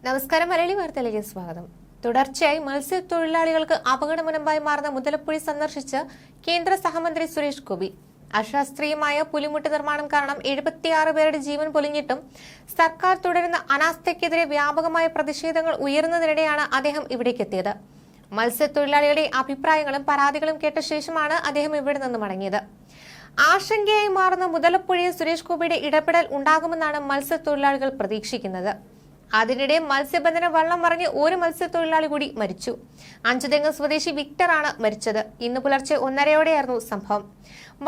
നമസ്കാരം. മലയാളി വാർത്തയിലേക്ക് സ്വാഗതം. തുടർച്ചയായി മത്സ്യത്തൊഴിലാളികൾക്ക് അപകടമുനമ്പായി മാറുന്ന മുതലപ്പുഴ സന്ദർശിച്ച് കേന്ദ്ര സഹമന്ത്രി സുരേഷ് ഗോപി. അശാസ്ത്രീയമായ പുലിമുട്ട് നിർമ്മാണം കാരണം 76 പേരുടെ ജീവൻ പൊലിഞ്ഞിട്ടും സർക്കാർ തുടരുന്ന അനാസ്ഥയ്ക്കെതിരെ വ്യാപകമായ പ്രതിഷേധങ്ങൾ ഉയർന്നതിനിടെയാണ് അദ്ദേഹം ഇവിടേക്കെത്തിയത്. മത്സ്യത്തൊഴിലാളികളുടെ അഭിപ്രായങ്ങളും പരാതികളും കേട്ട ശേഷമാണ് അദ്ദേഹം ഇവിടെ നിന്ന് മടങ്ങിയത്. ആശങ്കയായി മാറുന്ന മുതലപ്പുഴയിൽ സുരേഷ് ഗോപിയുടെ ഇടപെടൽ ഉണ്ടാകുമെന്നാണ് മത്സ്യത്തൊഴിലാളികൾ പ്രതീക്ഷിക്കുന്നത്. അതിനിടെ മത്സ്യബന്ധന വള്ളം മറിഞ്ഞ് ഒരു മത്സ്യത്തൊഴിലാളി കൂടി മരിച്ചു. അഞ്ചുതെങ്ങ് സ്വദേശി വിക്ടറാണ് മരിച്ചത്. ഇന്ന് പുലർച്ചെ 1:30 സംഭവം.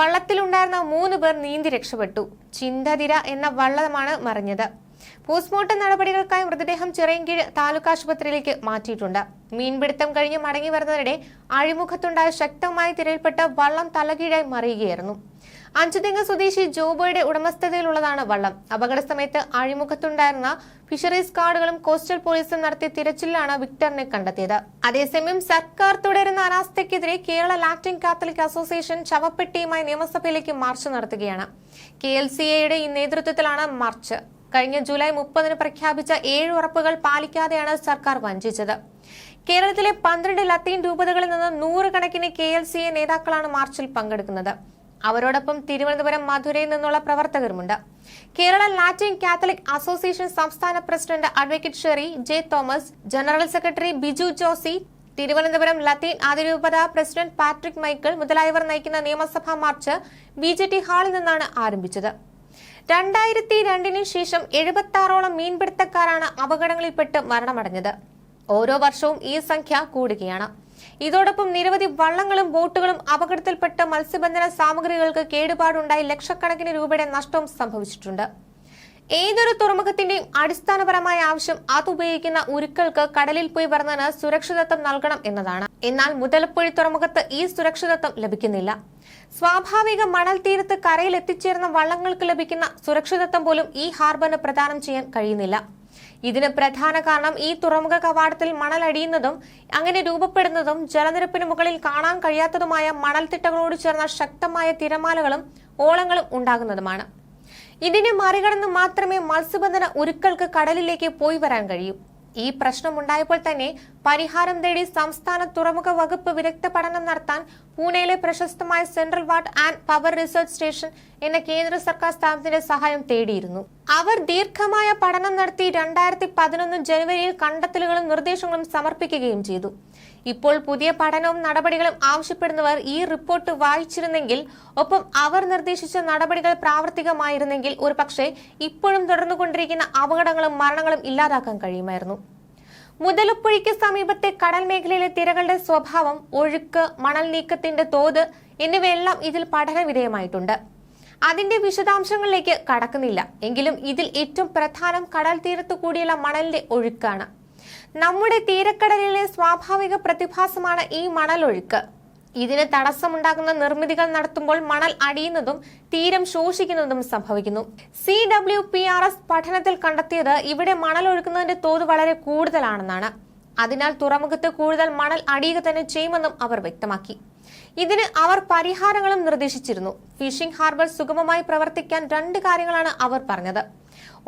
വള്ളത്തിലുണ്ടായിരുന്ന 3 പേർ നീന്തി രക്ഷപ്പെട്ടു. ചിന്തതിര എന്ന വള്ളമാണ് മറിഞ്ഞത്. പോസ്റ്റ്മോർട്ടം നടപടികൾക്കായി മൃതദേഹം ചിറയൻകീഴ് താലൂക്ക് ആശുപത്രിയിലേക്ക് മാറ്റിയിട്ടുണ്ട്. മീൻപിടുത്തം കഴിഞ്ഞ് മടങ്ങി വരുന്നതിനിടെ അഴിമുഖത്തുണ്ടായ ശക്തമായ തിരയിൽപ്പെട്ട് വള്ളം തലകീഴായി മറിയുകയായിരുന്നു. അഞ്ചുതെങ്ങ് സ്വദേശി ജോബോയുടെ ഉടമസ്ഥതയിലുള്ളതാണ് വള്ളം. അപകട സമയത്ത് അഴിമുഖത്തുണ്ടായിരുന്ന ഫിഷറീസ് ഗാർഡുകളും കോസ്റ്റൽ പോലീസും നടത്തിയ തിരച്ചിലാണ് വിക്ടറിനെ കണ്ടെത്തിയത്. അതേസമയം സർക്കാർ തുടരുന്ന അനാസ്ഥയ്ക്കെതിരെ കേരള ലാറ്റിൻ കാത്തലിക് അസോസിയേഷൻ ശവപ്പെട്ടിയുമായി നിയമസഭയിലേക്ക് മാർച്ച് നടത്തുകയാണ്. KLCAയുടെ നേതൃത്വത്തിലാണ് മാർച്ച്. കഴിഞ്ഞ ജൂലൈ 30 പ്രഖ്യാപിച്ച 7 ഉറപ്പുകൾ പാലിക്കാതെയാണ് സർക്കാർ വഞ്ചിച്ചത്. കേരളത്തിലെ 12 ലത്തീൻ രൂപതകളിൽ നിന്ന് 100 കണക്കിന് KLCA നേതാക്കളാണ് മാർച്ചിൽ പങ്കെടുക്കുന്നത്. അവരോടൊപ്പം തിരുവനന്തപുരം, മധുരയിൽ നിന്നുള്ള പ്രവർത്തകരുമുണ്ട്. കേരള ലാറ്റിൻ കാത്തലിക് അസോസിയേഷൻ സംസ്ഥാന president advocate Sherry J Thomas, general secretary Biju Josy, Thiruvananthapuram ലത്തീൻ അതിരൂപത പ്രസിഡന്റ് പാട്രിക് മൈക്കിൾ മുതലായവർ നയിക്കുന്ന നിയമസഭാ മാർച്ച് BJT ഹാളിൽ നിന്നാണ് ആരംഭിച്ചത്. 2002 ശേഷം 76ഓളം മീൻപിടുത്തക്കാരാണ് അപകടങ്ങളിൽപ്പെട്ട് മരണമടഞ്ഞത്. ഓരോ വർഷവും ഈ സംഖ്യ കൂടുകയാണ്. ഇതോടൊപ്പം നിരവധി വള്ളങ്ങളും ബോട്ടുകളും അപകടത്തിൽപ്പെട്ട് മത്സ്യബന്ധന സാമഗ്രികൾക്ക് കേടുപാടുണ്ടായി ലക്ഷക്കണക്കിന് രൂപയുടെ നഷ്ടവും സംഭവിച്ചിട്ടുണ്ട്. ഏതൊരു തുറമുഖത്തിന്റെയും അടിസ്ഥാനപരമായ ആവശ്യം അതുപയോഗിക്കുന്ന ഉരുക്കൾക്ക് കടലിൽ പോയി വരുന്നതിന് സുരക്ഷിതത്വം നൽകണം എന്നതാണ്. എന്നാൽ മുതലപ്പുഴ തുറമുഖത്ത് ഈ സുരക്ഷിതത്വം ലഭിക്കുന്നില്ല. സ്വാഭാവിക മണൽ തീരത്ത് കരയിൽ എത്തിച്ചേർന്ന വള്ളങ്ങൾക്ക് ലഭിക്കുന്ന സുരക്ഷിതത്വം പോലും ഈ ഹാർബറിന് പ്രദാനം ചെയ്യാൻ കഴിയുന്നില്ല. ഇതിന് പ്രധാന കാരണം ഈ തുറമുഖ കവാടത്തിൽ മണൽ അടിയുന്നതും അങ്ങനെ രൂപപ്പെടുന്നതും ജലനിരപ്പിന് മുകളിൽ കാണാൻ കഴിയാത്തതുമായ മണൽത്തിട്ടകളോട് ചേർന്ന ശക്തമായ തിരമാലകളും ഓളങ്ങളും ഉണ്ടാകുന്നതുമാണ്. ഇതിനെ മറികടന്ന് മാത്രമേ മത്സ്യബന്ധന ഉരുക്കൾക്ക് കടലിലേക്ക് പോയി വരാൻ കഴിയൂ. ഈ പ്രശ്നമുണ്ടായപ്പോൾ തന്നെ പരിഹാരം തേടി സംസ്ഥാന തുറമുഖ വകുപ്പ് വിദഗ്ധ പഠനം നടത്താൻ പൂനെയിലെ പ്രശസ്തമായ central water and power research station എന്ന കേന്ദ്ര സർക്കാർ സ്ഥാപനത്തിന്റെ സഹായം തേടിയിരുന്നു. അവർ ദീർഘമായ പഠനം നടത്തി 2011 ജനുവരിയിൽ കണ്ടെത്തലുകളും നിർദ്ദേശങ്ങളും സമർപ്പിക്കുകയും ചെയ്തു. ഇപ്പോൾ പുതിയ പഠനവും നടപടികളും ആവശ്യപ്പെടുന്നവർ ഈ റിപ്പോർട്ട് വായിച്ചിരുന്നെങ്കിൽ, ഒപ്പം അവർ നിർദ്ദേശിച്ച നടപടികൾ പ്രാവർത്തികമായിരുന്നെങ്കിൽ ഒരുപക്ഷെ ഇപ്പോഴും തുടർന്നുകൊണ്ടിരിക്കുന്ന അപകടങ്ങളും മരണങ്ങളും ഇല്ലാതാക്കാൻ കഴിയുമായിരുന്നു. മുതലപ്പുഴയ്ക്ക് സമീപത്തെ കടൽ മേഖലയിലെ തിരകളുടെ സ്വഭാവം, ഒഴുക്ക്, മണൽ നീക്കത്തിന്റെ തോത് എന്നിവയെല്ലാം ഇതിൽ പഠന വിധേയമായിട്ടുണ്ട്. അതിന്റെ വിശദാംശങ്ങളിലേക്ക് കടക്കുന്നില്ല. എങ്കിലും ഇതിൽ ഏറ്റവും പ്രധാനം കടൽ തീരത്തു കൂടിയുള്ള മണലിന്റെ ഒഴുക്കാണ്. നമ്മുടെ തീരക്കടലിലെ സ്വാഭാവിക പ്രതിഭാസമാണ് ഈ മണലൊഴുക്ക്. ഇതിന് തടസ്സമുണ്ടാക്കുന്ന നിർമ്മിതികൾ നടത്തുമ്പോൾ മണൽ അടിയുന്നതും തീരം ശോഷിക്കുന്നതും സംഭവിക്കുന്നു. CWPRS പഠനത്തിൽ കണ്ടെത്തിയത് ഇവിടെ മണൽ ഒഴുക്കുന്നതിന്റെ തോത് വളരെ കൂടുതലാണെന്നാണ്. അതിനാൽ തുറമുഖത്ത് കൂടുതൽ മണൽ അടിയുക തന്നെ ചെയ്യുമെന്നും അവർ വ്യക്തമാക്കി. ഇതിന് അവർ പരിഹാരങ്ങളും നിർദ്ദേശിച്ചിരുന്നു. ഫിഷിംഗ് ഹാർബർ സുഗമമായി പ്രവർത്തിക്കാൻ 2 കാര്യങ്ങളാണ് അവർ പറഞ്ഞത്.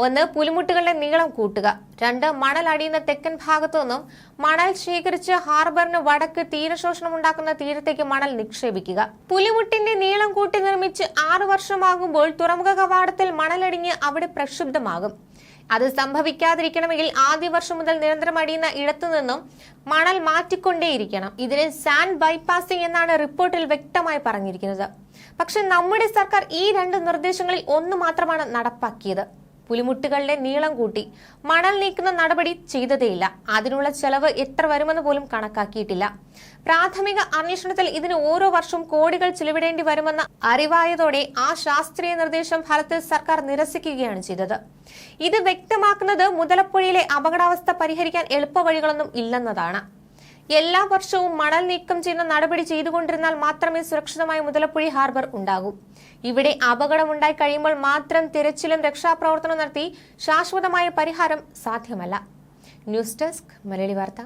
1. പുലിമുട്ടുകളുടെ നീളം കൂട്ടുക. 2. മണൽ അടിയുന്ന തെക്കൻ ഭാഗത്തു നിന്നും മണൽ ശേഖരിച്ച് ഹാർബറിന് വടക്ക് തീരശോഷണം ഉണ്ടാക്കുന്ന തീരത്തേക്ക് മണൽ നിക്ഷേപിക്കുക. പുലിമുട്ടിന്റെ നീളം കൂട്ടി നിർമ്മിച്ച് 6 വർഷമാകുമ്പോൾ തുറമുഖ കവാടത്തിൽ മണലടിഞ്ഞ് അവിടെ പ്രക്ഷുബ്ധമാകും. അത് സംഭവിക്കാതിരിക്കണമെങ്കിൽ ആദ്യ വർഷം മുതൽ നിരന്തരം അടിയുന്ന ഇടത്തു നിന്നും മണൽ മാറ്റിക്കൊണ്ടേയിരിക്കണം. ഇതിന് സാൻഡ് ബൈപാസിംഗ് എന്നാണ് റിപ്പോർട്ടിൽ വ്യക്തമായി പറഞ്ഞിരിക്കുന്നത്. പക്ഷെ നമ്മുടെ സർക്കാർ ഈ 2 നിർദ്ദേശങ്ങളിൽ ഒന്ന് മാത്രമാണ് നടപ്പാക്കിയത്. പുലിമുട്ടുകളുടെ നീളം കൂട്ടി മണൽ നീക്കുന്ന നടപടി ചെയ്തതേയില്ല. അതിനുള്ള ചെലവ് എത്ര വരുമെന്ന് പോലും കണക്കാക്കിയിട്ടില്ല. പ്രാഥമിക അന്വേഷണത്തിൽ ഇതിന് ഓരോ വർഷവും കോടികൾ ചിലവിടേണ്ടി വരുമെന്ന അറിവായതോടെ ആ ശാസ്ത്രീയ നിർദ്ദേശം ഫലത്തിൽ സർക്കാർ നിരസിക്കുകയാണ് ചെയ്തത്. ഇത് വ്യക്തമാക്കുന്നത് മുതലപ്പുഴയിലെ അപകടാവസ്ഥ പരിഹരിക്കാൻ എളുപ്പവഴികളൊന്നും ഇല്ലെന്നതാണ്. എല്ലാ വർഷവും മണൽ നീക്കം ചെയ്യുന്ന നടപടി ചെയ്തുകൊണ്ടിരുന്നാൽ മാത്രമേ സുരക്ഷിതമായ മുതലപ്പുഴ ഹാർബർ ഉണ്ടാകൂ. ഇവിടെ അപകടമുണ്ടായി കഴിയുമ്പോൾ മാത്രം തിരച്ചിലും രക്ഷാപ്രവർത്തനവും നടത്തി ശാശ്വതമായ പരിഹാരം സാധ്യമല്ല. ന്യൂസ് ഡെസ്ക്, മലയാളി വാർത്ത.